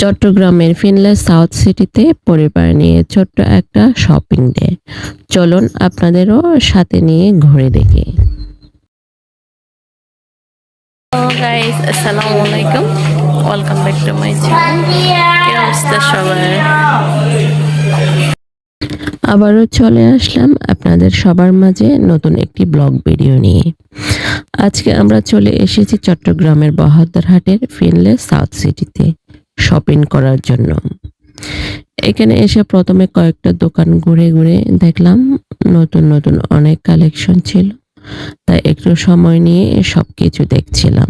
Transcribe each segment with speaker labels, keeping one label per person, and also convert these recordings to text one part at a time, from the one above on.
Speaker 1: চট্টগ্রামের Finland south সিটিতে পরিবার নিয়ে ছোট্ট একটা শপিং ডে। চলুন আপনাদেরও সাথে নিয়ে ঘুরে দেখি। হ্যালো গাইস, আসসালামু আলাইকুম, welcome back to my channel. কি অবস্থা সবার? আবারও চলে আসলাম আপনাদের সবার মাঝে নতুন একটি ব্লগ ভিডিও নিয়ে। আজকে আমরা চলে এসেছি চট্টগ্রামের বহদ্দারহাটের ফিনল্যান্ড সাউথ সিটিতে শপিং করার জন্য। এখানে এসে প্রথমে কয়েকটা দোকান ঘুরে ঘুরে দেখলাম নতুন নতুন অনেক কালেকশন ছিল, তাই একটু সময় নিয়ে সবকিছু দেখছিলাম।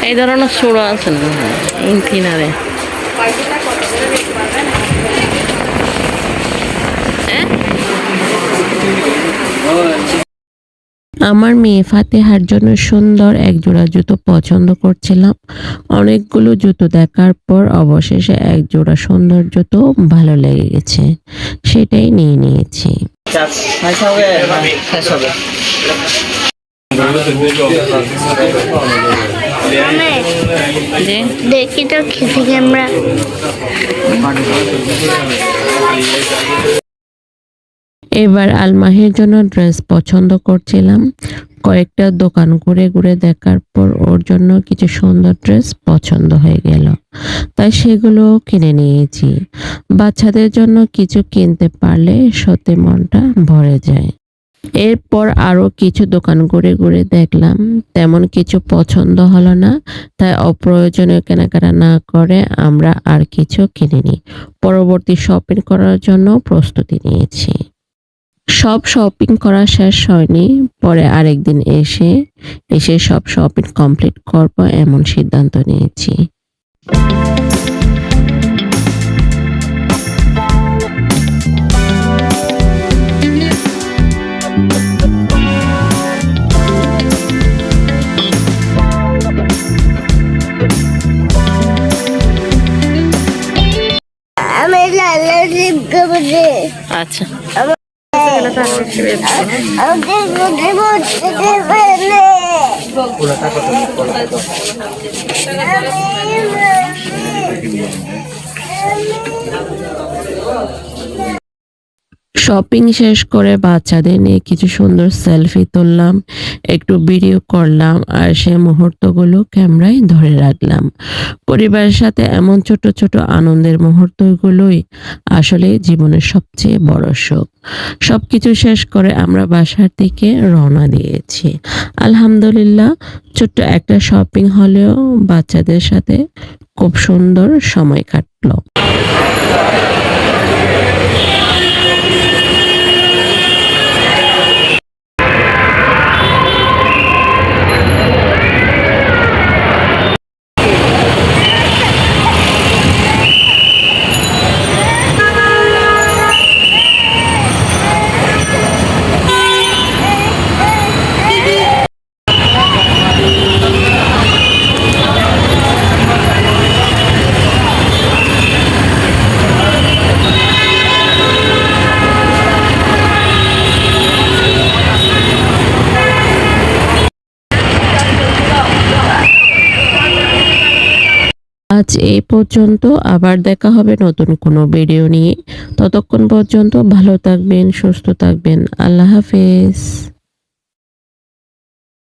Speaker 1: এই ধরনের চূড়া আছে না কিনারে? আমার মেয়ে ফাতেহার জন্য সুন্দর এক জোড়া জুতো পছন্দ করছিলাম। অনেকগুলো জুতো দেখার পর অবশেষে এক জোড়া সুন্দর জুতো ভালো লেগে গেছে, সেটাই নিয়ে নিয়েছি।
Speaker 2: দেখি তো খিসি ক্যামেরা।
Speaker 1: এবার আলমাহির জন্য ড্রেস পছন্দ করছিলাম। কয়েকটা দোকান ঘুরে ঘুরে দেখার পর ওর জন্য কিছু সুন্দর ড্রেস পছন্দ হয়ে গেল, তাই সেগুলো কিনে নিয়েছি। বাচ্চাদের জন্য কিছু কিনতে পারলে সত্যি মনটা ভরে যায়। এরপর আরো কিছু দোকান ঘুরে ঘুরে দেখলাম, তেমন কিছু পছন্দ হলো না, তাই অপ্রয়োজনীয় কেনাকাটা না করে আমরা আর কিছু কিনিনি। পরবর্তী শপিং করার জন্য প্রস্তুতি নিয়েছি। সব শপিং করা শেষ হয়নি, পরে আরেকদিন এসে সব শপিং কমপ্লিট করব এমন সিদ্ধান্ত নিয়েছি। আচ্ছা, শপিং শেষ করে বাচ্চাদের নিয়ে কিছু সুন্দর সেলফি তুললাম, একটু ভিডিও করলাম, আর সে মুহূর্তগুলো ক্যামেরায় ধরে রাখলাম। পরিবারের সাথে এমন ছোট ছোট আনন্দের মুহূর্তগুলোই আসলে জীবনের সবচেয়ে বড় সুখ। সবকিছু শেষ করে আমরা বাসার দিকে রওনা দিয়েছি। আলহামদুলিল্লাহ, ছোট্ট একটা শপিং হলেও বাচ্চাদের সাথে খুব সুন্দর সময় কাটলো। আজ এই পর্যন্ত, আবার দেখা হবে নতুন কোনো ভিডিও নিয়ে। ততক্ষণ পর্যন্ত ভালো থাকবেন, সুস্থ থাকবেন। আল্লাহ হাফেজ।